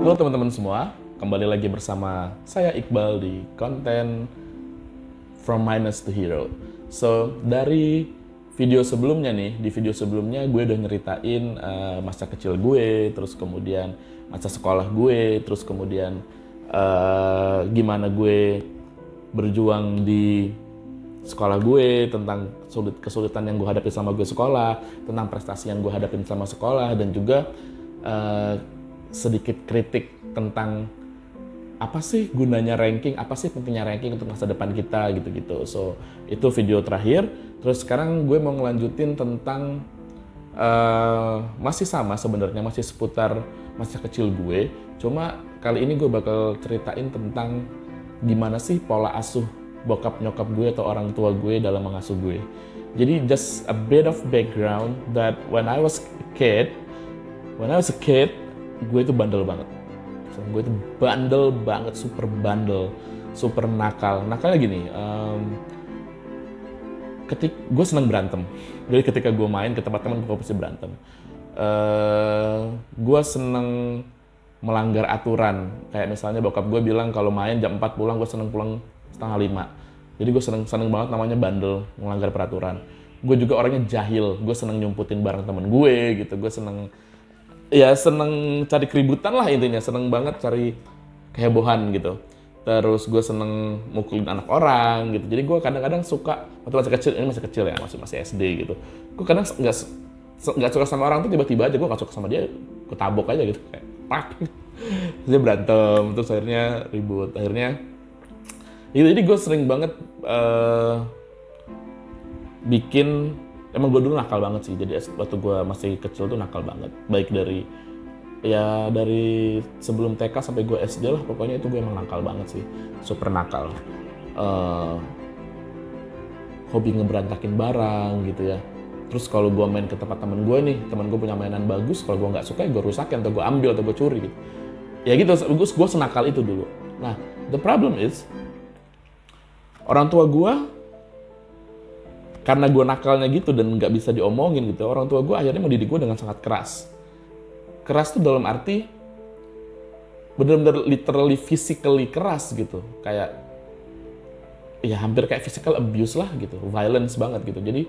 Halo teman-teman semua, kembali lagi bersama saya Iqbal di konten From Minus to Hero. So, dari video sebelumnya nih, di video sebelumnya gue udah nyeritain masa kecil gue, terus kemudian masa sekolah gue, terus kemudian gimana gue berjuang di sekolah gue, tentang kesulitan yang gue hadapi sama gue sekolah, tentang prestasi yang gue hadapin sama sekolah, dan juga sedikit kritik tentang apa sih gunanya ranking, apa sih pentingnya ranking untuk masa depan kita gitu-gitu. So, itu video terakhir. Terus sekarang gue mau ngelanjutin tentang masih sama sebenarnya, masih seputar masa kecil gue. Cuma kali ini gue bakal ceritain tentang gimana sih pola asuh bokap nyokap gue atau orang tua gue dalam mengasuh gue. Jadi just a bit of background that when I was a kid, gue itu bandel banget. So, gue itu bandel banget, super bandel, super nakal. Nakalnya gini, gue seneng berantem. Jadi ketika gue main ke tempat teman, gue pasti berantem. Gue seneng melanggar aturan. Kayak misalnya bokap gue bilang kalau main jam 4 pulang, gue seneng pulang setengah 5. Jadi gue seneng banget, namanya bandel, melanggar peraturan. Gue juga orangnya jahil, gue seneng nyumputin bareng temen gue gitu. Gue seneng cari keributan lah intinya, seneng banget cari kehebohan gitu. Terus gue seneng mukulin anak orang gitu. Jadi gue kadang-kadang suka, waktu masih kecil, ini masih kecil ya, masih SD gitu. Gue kadang nggak suka sama orang tuh tiba-tiba aja, gue nggak suka sama dia, gue tabok aja gitu, kayak pak. Terus dia berantem, terus akhirnya ribut, akhirnya jadi gue sering banget bikin. Emang gue dulu nakal banget sih, jadi waktu gue masih kecil tuh nakal banget. Baik dari sebelum TK sampai gue SD lah, pokoknya itu gue emang nakal banget sih, super nakal. Hobi ngeberantakin barang gitu ya. Terus kalau gue main ke tempat temen gue nih, temen gue punya mainan bagus, kalau gue nggak suka ya gue rusakin, atau gue ambil, atau gue curi gitu. Ya gitu, gue senakal itu dulu. Nah, the problem is, orang tua gue, karena gue nakalnya gitu dan nggak bisa diomongin gitu, orang tua gue akhirnya mendidik gue dengan sangat keras. Keras tuh dalam arti bener-bener literally physically keras gitu, kayak ya hampir kayak physical abuse lah gitu, violence banget gitu. Jadi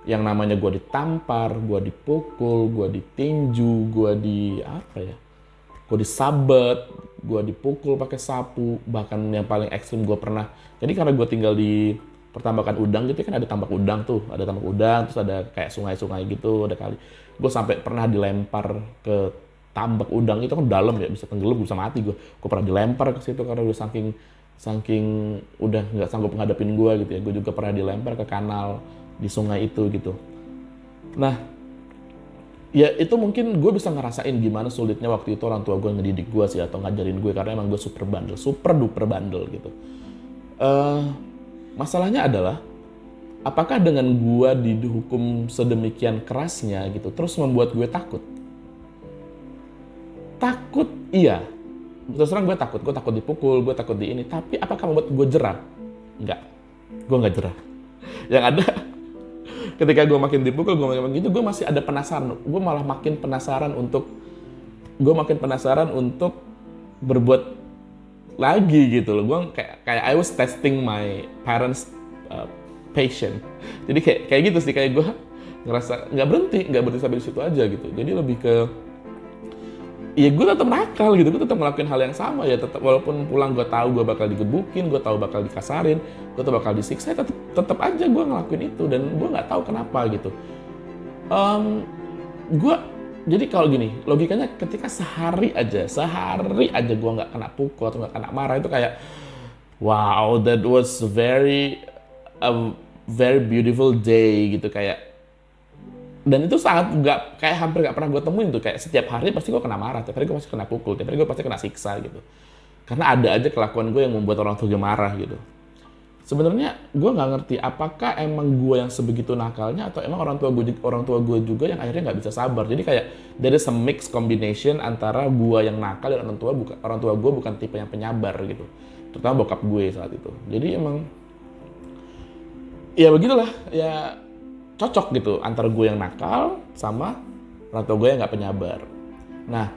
yang namanya gue ditampar, gue dipukul, gue ditinju, gue disabet, gue dipukul pakai sapu, bahkan yang paling ekstrim gue pernah. Jadi karena gue tinggal di pertambakan udang gitu kan, ada tambak udang tuh, terus ada kayak sungai-sungai gitu, ada kali. Gue sampai pernah dilempar ke tambak udang, itu kan dalam ya, bisa tenggelam, bisa mati gue. Gue pernah dilempar ke situ karena udah saking udah nggak sanggup ngadepin gue gitu ya. Gue juga pernah dilempar ke kanal di sungai itu gitu. Nah, ya itu mungkin gue bisa ngerasain gimana sulitnya waktu itu orang tua gue ngedidik gue sih, atau ngajarin gue, karena emang gue super bandel, super duper bandel gitu. Masalahnya adalah, apakah dengan gue dihukum sedemikian kerasnya gitu, terus membuat gue takut? Takut, iya. Terus terang gue takut dipukul, gue takut di ini. Tapi apakah membuat gue jerah? Enggak, gue nggak jerah. Yang ada, ketika gue makin dipukul, gue makin gitu, gue masih ada penasaran. Gue malah makin penasaran untuk berbuat lagi gitu loh. Gue kayak I was testing my parents patience. Jadi kayak gitu sih, kayak gue ngerasa nggak berhenti sampai di situ aja gitu. Jadi lebih ke ya gue tetap nakal gitu, gue tetap ngelakuin hal yang sama ya, tetap walaupun pulang gue tahu gue bakal digebukin, gue tahu bakal dikasarin, gue tahu bakal disiksa, tetap aja gue ngelakuin itu, dan gue nggak tahu kenapa gitu. Jadi kalau gini, logikanya ketika sehari aja gue nggak kena pukul atau nggak kena marah, itu kayak wow, that was a very beautiful day gitu, kayak. Dan itu sangat hampir nggak pernah gue temuin tuh, kayak setiap hari pasti gue kena marah, setiap hari gue pasti kena pukul, setiap hari gue pasti kena siksa gitu. Karena ada aja kelakuan gue yang membuat orang tua gue marah gitu. Sebenarnya gue nggak ngerti apakah emang gue yang sebegitu nakalnya, atau emang orang tua gue juga yang akhirnya nggak bisa sabar. Jadi kayak there is a mix combination antara gue yang nakal dan orang tua gue bukan tipe yang penyabar gitu. Terutama bokap gue saat itu. Jadi emang ya begitulah, ya cocok gitu antara gue yang nakal sama orang tua gue yang nggak penyabar. Nah,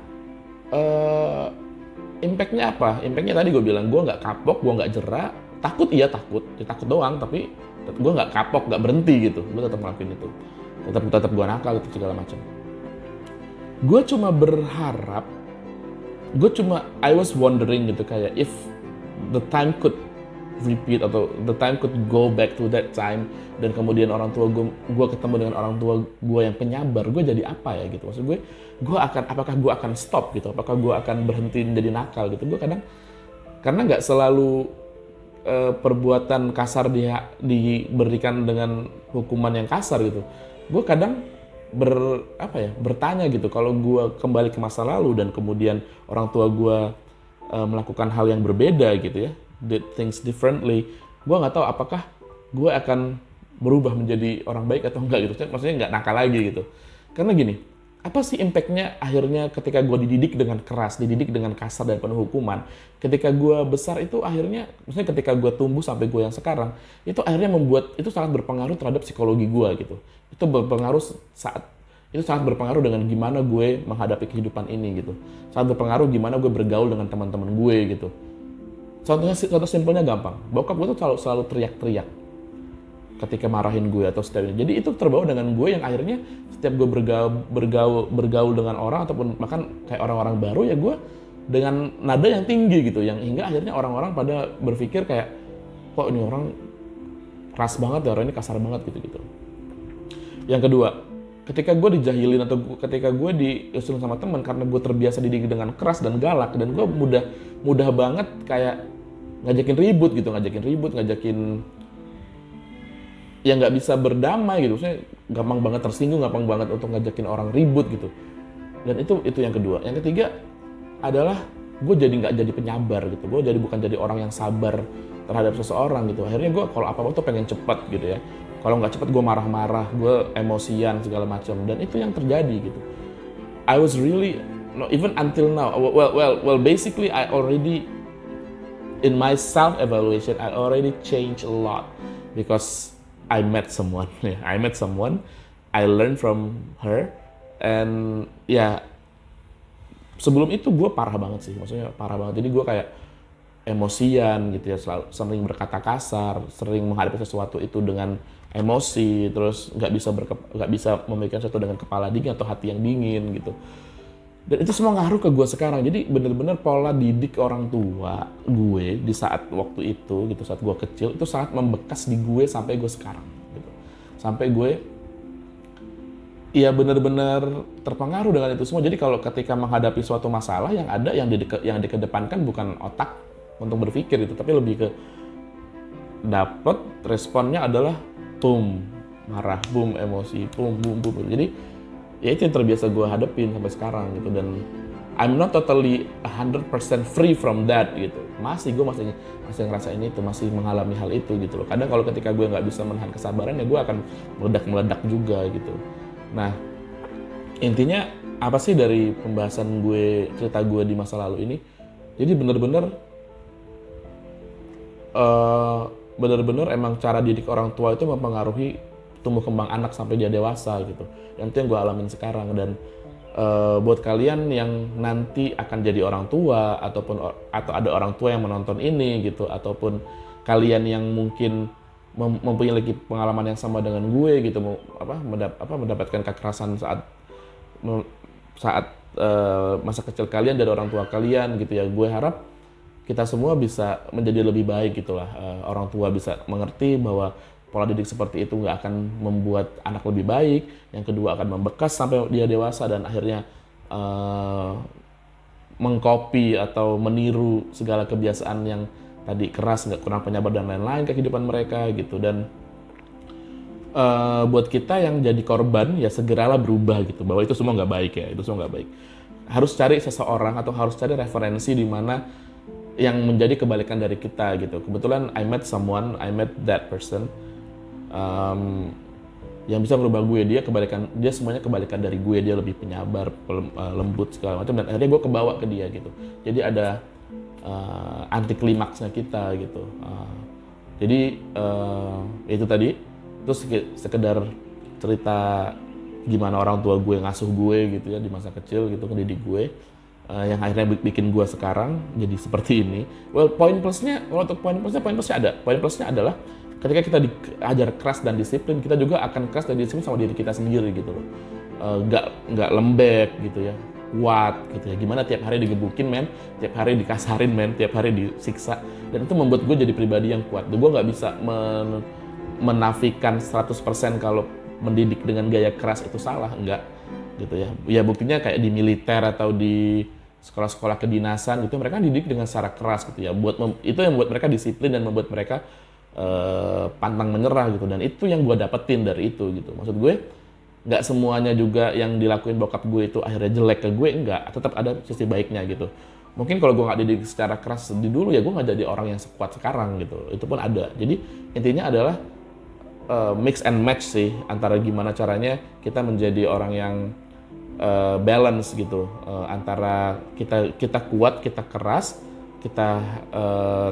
Impact-nya apa? Impact-nya tadi gue bilang, gue nggak kapok, gue nggak jerak, takut iya takut, ya takut doang, tapi gue nggak kapok, nggak berhenti gitu, gue tetap ngelakuin itu, tetap gue nakal gitu segala macam. Gue cuma berharap, I was wondering gitu kayak if the time could repeat atau the time could go back to that time dan kemudian orang tua gue ketemu dengan orang tua gue yang penyabar, gue jadi apa ya gitu. Maksud gue apakah gue akan stop gitu, apakah gue akan berhenti menjadi nakal gitu. Gue kadang karena nggak selalu perbuatan kasar diberikan dengan hukuman yang kasar gitu. Gue kadang bertanya gitu, kalau gue kembali ke masa lalu dan kemudian orang tua gue melakukan hal yang berbeda gitu ya, did things differently, gue nggak tahu apakah gue akan berubah menjadi orang baik atau enggak gitu. Maksudnya nggak nakal lagi gitu. Karena gini, apa sih impact-nya akhirnya ketika gue dididik dengan keras, dididik dengan kasar dan penuh hukuman. Ketika gue besar itu akhirnya, maksudnya ketika gue tumbuh sampai gue yang sekarang, itu akhirnya itu sangat berpengaruh terhadap psikologi gue gitu. Itu sangat berpengaruh dengan gimana gue menghadapi kehidupan ini gitu. Sangat berpengaruh gimana gue bergaul dengan teman-teman gue gitu. Contoh simpelnya gampang, bokap gue tuh selalu teriak-teriak ketika marahin gue atau setiap ini. Jadi itu terbawa dengan gue yang akhirnya setiap gue bergaul dengan orang ataupun bahkan kayak orang-orang baru ya gue dengan nada yang tinggi gitu, yang hingga akhirnya orang-orang pada berpikir kayak kok ini orang keras banget ya, orang ini kasar banget gitu. Yang kedua, ketika gue dijahilin atau ketika gue diusulin sama teman karena gue terbiasa dididik dengan keras dan galak dan gue mudah banget kayak ngajakin ribut, ya nggak bisa berdamai gitu, maksudnya gampang banget tersinggung, gampang banget untuk ngajakin orang ribut gitu. Dan itu yang kedua. Yang ketiga adalah gue nggak jadi penyabar gitu, gue bukan jadi orang yang sabar terhadap seseorang gitu. Akhirnya gue kalau apa-apa tuh pengen cepat gitu ya, kalau nggak cepat gue marah-marah, gue emosian segala macam, dan itu yang terjadi gitu. I was really, no, even until now, well basically I already in my self evaluation I already changed a lot because I met someone, I learned from her, and ya sebelum itu gue parah banget sih, maksudnya parah banget. Jadi gue kayak emosian gitu ya, sering berkata kasar, sering menghadapi sesuatu itu dengan emosi, terus nggak bisa memikirkan sesuatu dengan kepala dingin atau hati yang dingin gitu. Dan itu semua ngaruh ke gue sekarang. Jadi bener-bener pola didik orang tua gue di saat waktu itu gitu, saat gue kecil, itu sangat membekas di gue sampai gue sekarang gitu. Sampai gue ya bener-bener terpengaruh dengan itu semua. Jadi kalau ketika menghadapi suatu masalah, yang dikedepankan bukan otak untuk berpikir gitu, tapi lebih ke dapat responnya adalah boom, marah, boom, emosi, boom. Jadi ya itu yang terbiasa gue hadapin sampai sekarang gitu, dan I'm not totally 100% free from that gitu. Gue masih ngerasain itu, masih mengalami hal itu gitu loh. Kadang kalau ketika gue nggak bisa menahan kesabaran ya gue akan meledak juga gitu. Nah, intinya apa sih dari pembahasan cerita gue di masa lalu ini? Jadi bener-bener emang cara didik orang tua itu mempengaruhi tumbuh kembang anak sampai dia dewasa gitu. Dan itu yang gue alamin sekarang. Dan buat kalian yang nanti akan jadi orang tua atau ada orang tua yang menonton ini gitu, ataupun kalian yang mungkin mempunyai lagi pengalaman yang sama dengan gue gitu, mendapatkan kekerasan saat masa kecil kalian dari orang tua kalian gitu ya, gue harap kita semua bisa menjadi lebih baik gitulah. Orang tua bisa mengerti bahwa pola didik seperti itu nggak akan membuat anak lebih baik. Yang kedua akan membekas sampai dia dewasa dan akhirnya mengcopy atau meniru segala kebiasaan yang tadi keras, nggak kurang penyabar dan lain-lain ke kehidupan mereka gitu. Dan buat kita yang jadi korban ya segeralah berubah gitu, bahwa itu semua nggak baik ya, itu semua nggak baik. Harus cari seseorang atau harus cari referensi di mana yang menjadi kebalikan dari kita gitu. Kebetulan I met that person yang bisa merubah gue. Dia semuanya kebalikan dari gue. Dia lebih penyabar, lembut segala macam, dan akhirnya gue kebawa ke dia gitu. Jadi ada anti klimaksnya kita gitu. Jadi itu tadi itu sekedar cerita gimana orang tua gue ngasuh gue gitu ya di masa kecil gitu, ngedidik gue. yang akhirnya bikin gue sekarang jadi seperti ini. Well, poin plusnya ada. Poin plusnya adalah ketika kita diajar keras dan disiplin, kita juga akan keras dan disiplin sama diri kita sendiri gitu loh. Nggak lembek gitu ya, kuat gitu ya. Gimana tiap hari digebukin men, tiap hari dikasarin men, tiap hari disiksa, dan itu membuat gue jadi pribadi yang kuat. Gue nggak bisa menafikan 100% kalau mendidik dengan gaya keras itu salah, enggak gitu ya. Ya buktinya kayak di militer atau di sekolah-sekolah kedinasan gitu, mereka dididik dengan secara keras gitu ya. Itu yang membuat mereka disiplin dan membuat mereka pantang menyerah gitu. Dan itu yang gue dapetin dari itu gitu. Maksud gue, nggak semuanya juga yang dilakuin bokap gue itu akhirnya jelek ke gue, enggak. Tetap ada sisi baiknya gitu. Mungkin kalau gue nggak dididik secara keras di dulu ya gue nggak jadi orang yang sekuat sekarang gitu. Itu pun ada. Jadi intinya adalah mix and match sih, antara gimana caranya kita menjadi orang yang balance gitu, antara kita kuat, kita keras, kita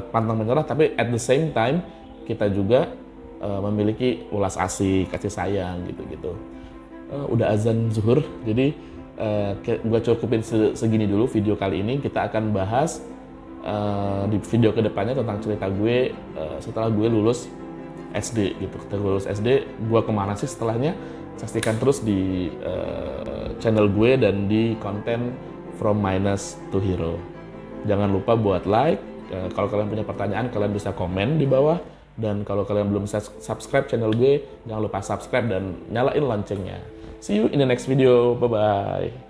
pantang menyerah, tapi at the same time kita juga memiliki ulas asih, kasih sayang gitu-gitu. Udah azan zuhur, jadi gue cukupin segini dulu video kali ini. Kita akan bahas di video kedepannya tentang cerita gue setelah gue lulus SD gitu. Ketika lulus SD, gue kemana sih setelahnya? Saksikan terus di channel gue dan di konten From Minus to Hero. Jangan lupa buat like. Kalau kalian punya pertanyaan, kalian bisa komen di bawah. Dan kalau kalian belum subscribe channel gue, jangan lupa subscribe dan nyalain loncengnya. See you in the next video. Bye-bye.